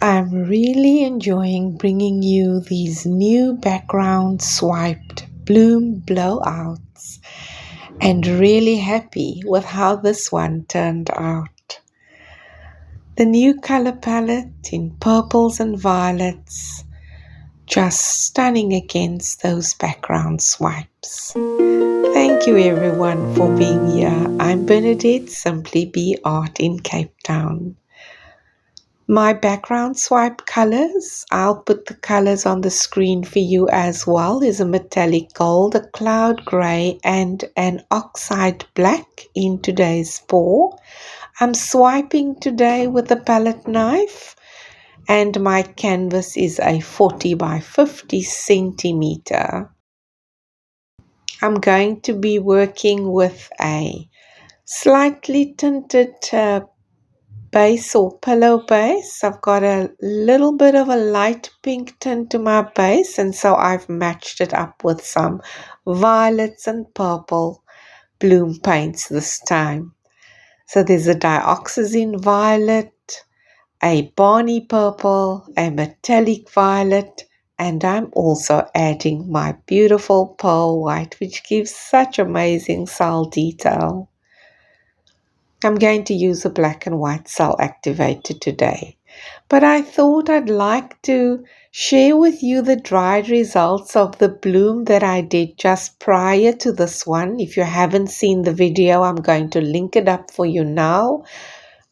I'm really enjoying bringing you these new background swiped bloom blowouts and really happy with how this one turned out. The new color palette in purples and violets, just stunning against those background swipes. Thank you everyone for being here. I'm Bernadette, Simply Be Art in Cape Town. My background swipe colors, I'll put the colors on the screen for you as well, is a metallic gold, a cloud grey and an oxide black in today's pour. I'm swiping today with a palette knife and my canvas is a 40 by 50 centimeter. I'm going to be working with a slightly tinted base or pillow base. I've got a little bit of a light pink tint to my base, and so I've matched it up with some violets and purple bloom paints this time. So there's a dioxazine violet, a Barney purple, a metallic violet, and I'm also adding my beautiful pearl white, which gives such amazing cell detail. I'm going to use a black and white cell activator today, but I thought I'd like to share with you the dried results of the bloom that I did just prior to this one. If you haven't seen the video, I'm going to link it up for you now.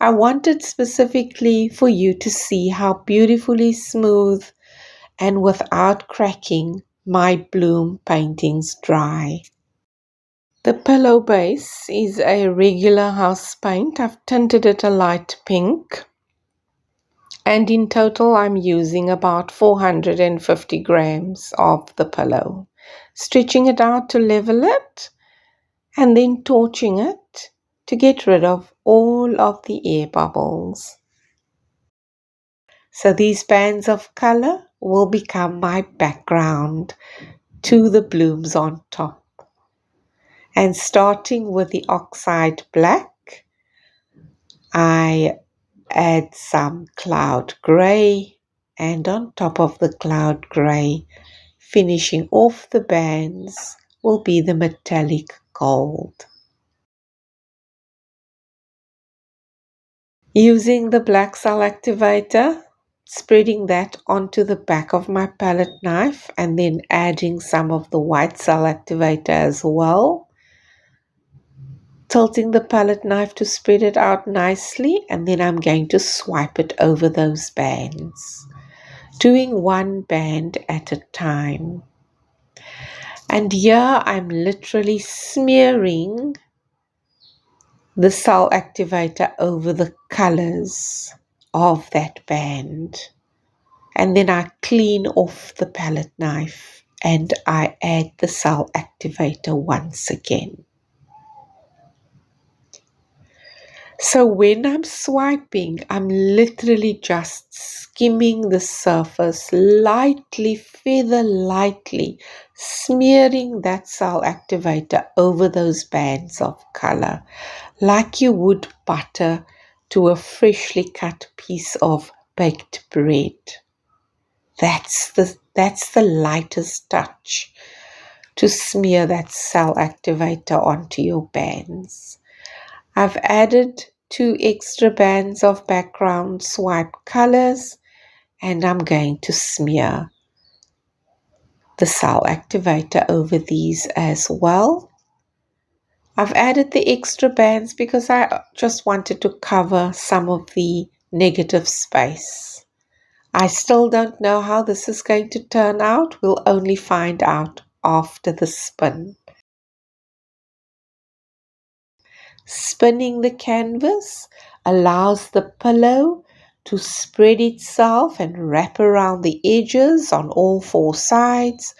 I wanted specifically for you to see how beautifully smooth and without cracking my bloom paintings dry. The pillow base is a regular house paint. I've tinted it a light pink. And in total, I'm using about 450 grams of the pillow. Stretching it out to level it and then torching it to get rid of all of the air bubbles. So these bands of color will become my background to the blooms on top. And starting with the oxide black, I add some cloud gray, and on top of the cloud gray, finishing off the bands, will be the metallic gold. Using the black cell activator, spreading that onto the back of my palette knife and then adding some of the white cell activator as well. Tilting the palette knife to spread it out nicely, and then I'm going to swipe it over those bands, doing one band at a time. And here I'm literally smearing the cell activator over the colors of that band. And then I clean off the palette knife and I add the cell activator once again. So when I'm swiping, I'm literally just skimming the surface lightly, feather lightly, smearing that cell activator over those bands of color, like you would butter to a freshly cut piece of baked bread. That's the lightest touch, to smear that cell activator onto your bands. I've added 2 extra bands of background swipe colors, and I'm going to smear the cell activator over these as well. I've added the extra bands because I just wanted to cover some of the negative space. I still don't know how this is going to turn out. We'll only find out after the spin. Spinning the canvas allows the pillow to spread itself and wrap around the edges on all 4 sides,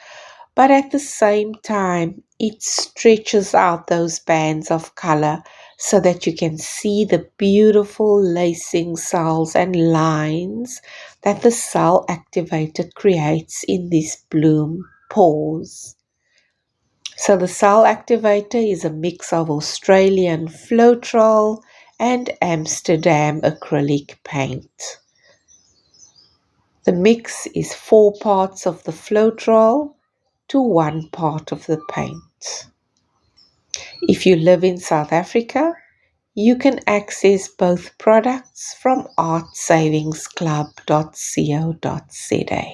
but at the same time it stretches out those bands of color so that you can see the beautiful lacing cells and lines that the cell activator creates in these bloom pours. So the cell activator is a mix of Australian Floetrol and Amsterdam acrylic paint. The mix is 4 parts of the float roll to 1 part of the paint. If you live in South Africa, you can access both products from artsavingsclub.co.za.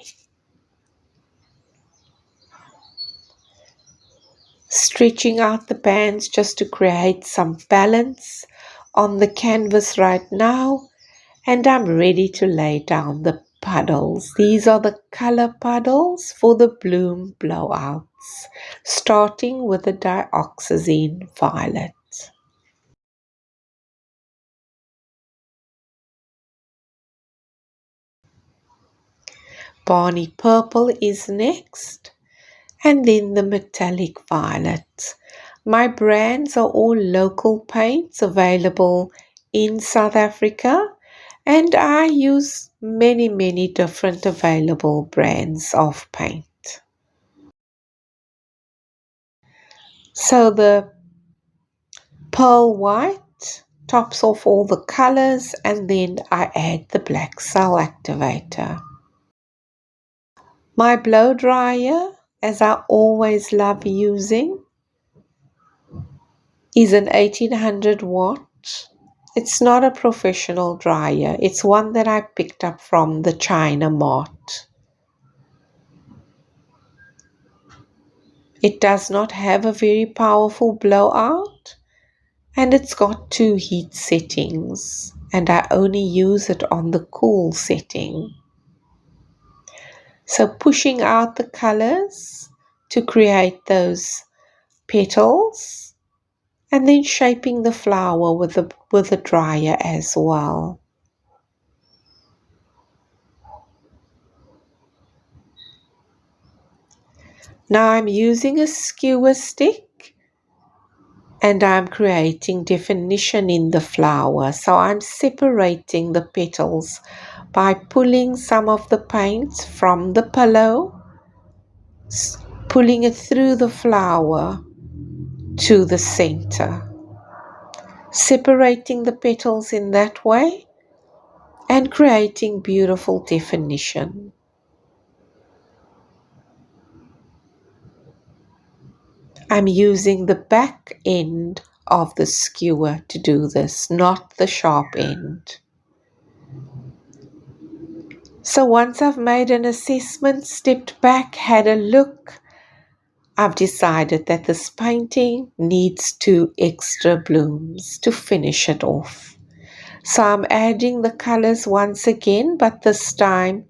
Stretching out the bands just to create some balance on the canvas right now, and I'm ready to lay down the puddles. These are the color puddles for the bloom blowouts, starting with the dioxazine violet. Barney purple is next, and then the metallic violet. My brands are all local paints available in South Africa, and I use many different available brands of paint. So the pearl white tops off all the colors, and then I add the black cell activator. My blow dryer, as I always love using, is an 1800 watt. It's not a professional dryer. It's one that I picked up from the China Mart. It does not have a very powerful blowout, and it's got 2 heat settings, and I only use it on the cool setting. So pushing out the colors to create those petals, and then shaping the flower with the dryer as well. Now I'm using a skewer stick, and I'm creating definition in the flower. So I'm separating the petals by pulling some of the paint from the pillow, pulling it through the flower to the center, separating the petals in that way and creating beautiful definition. I'm using the back end of the skewer to do this, not the sharp end. So once I've made an assessment, stepped back, had a look, I've decided that this painting needs 2 extra blooms to finish it off. So I'm adding the colors once again, but this time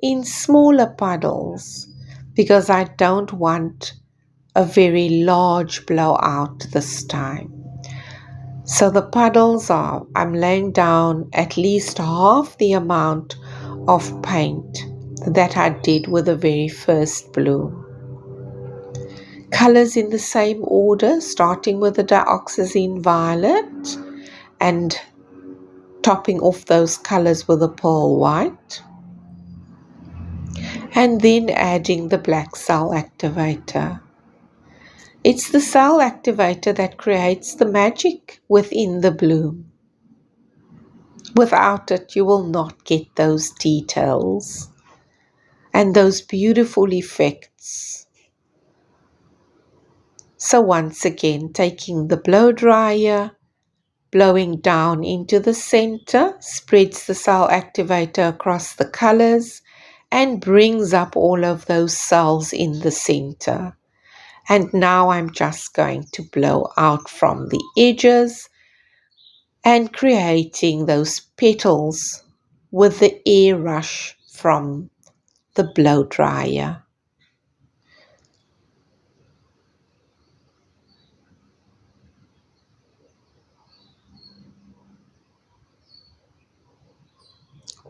in smaller puddles, because I don't want a very large blowout this time. So the puddles are, I'm laying down at least half the amount of paint that I did with the very first bloom. Colors in the same order, starting with the dioxazine violet and topping off those colors with the pearl white, and then adding the black cell activator. It's the cell activator that creates the magic within the bloom. Without it, you will not get those details and those beautiful effects. So once again, taking the blow dryer, blowing down into the center, spreads the cell activator across the colors and brings up all of those cells in the center. And now I'm just going to blow out from the edges and creating those petals with the air rush from the blow dryer.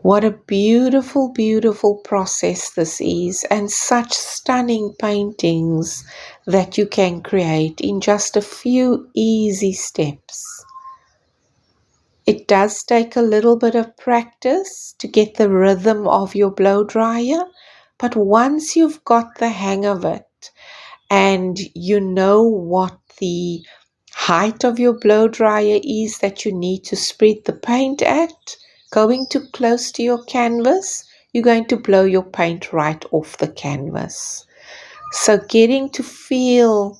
What a beautiful process this is, and such stunning paintings that you can create in just a few easy steps. It does take a little bit of practice to get the rhythm of your blow dryer, but once you've got the hang of it and you know what the height of your blow dryer is that you need to spread the paint at, going too close to your canvas, you're going to blow your paint right off the canvas. So getting to feel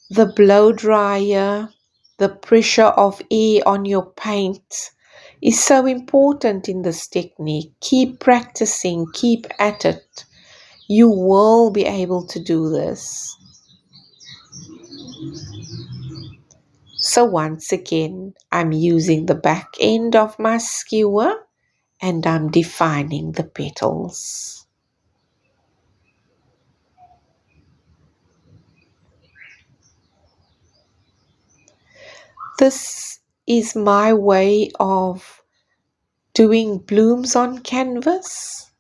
the blow dryer, the pressure of air on your paint is so important in this technique. Keep practicing, keep at it. You will be able to do this. So once again, I'm using the back end of my skewer and I'm defining the petals. This is my way of doing blooms on canvas.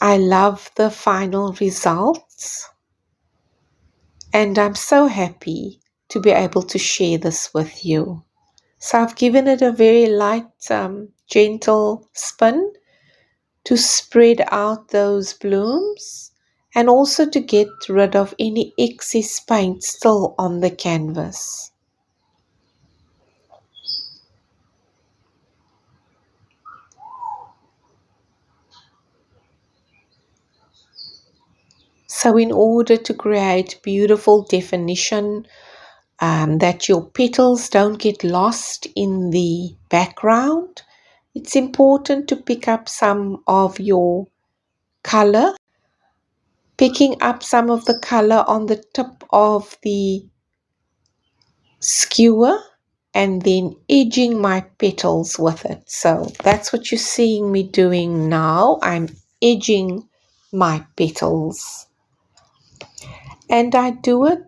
I love the final results and I'm so happy to be able to share this with you. So I've given it a very light, gentle spin to spread out those blooms and also to get rid of any excess paint still on the canvas. So in order to create beautiful definition, that your petals don't get lost in the background, it's important to pick up some of your color, picking up some of the color on the tip of the skewer and then edging my petals with it. So that's what you're seeing me doing now. I'm edging my petals. And I do it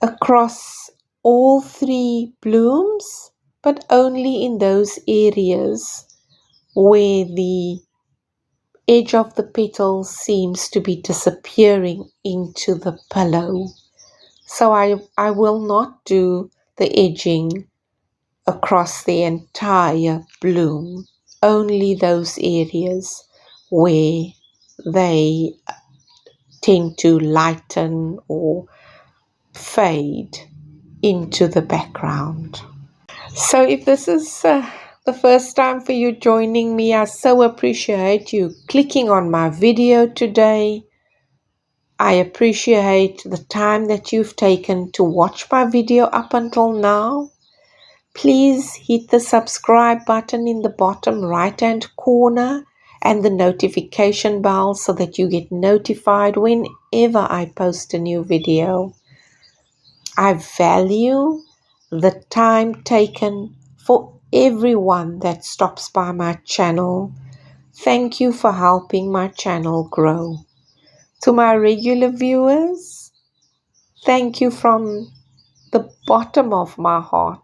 across all three blooms, but only in those areas where the edge of the petals seems to be disappearing into the pillow. So I will not do the edging across the entire bloom, only those areas where they tend to lighten or fade into the background. So if this is the first time for you joining me, I so appreciate you clicking on my video today. I appreciate the time that you've taken to watch my video up until now. Please hit the subscribe button in the bottom right hand corner and the notification bell so that you get notified whenever I post a new video. I value the time taken for everyone that stops by my channel. Thank you for helping my channel grow. To my regular viewers, thank you from the bottom of my heart.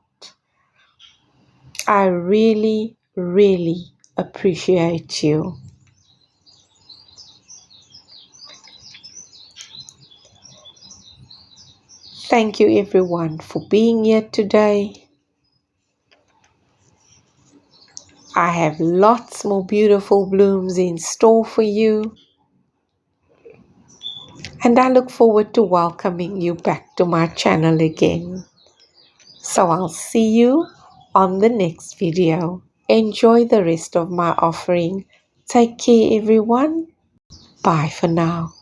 I really, really appreciate you. Thank you everyone for being here today. I have lots more beautiful blooms in store for you. And I look forward to welcoming you back to my channel again. So I'll see you on the next video. Enjoy the rest of my offering. Take care everyone. Bye for now.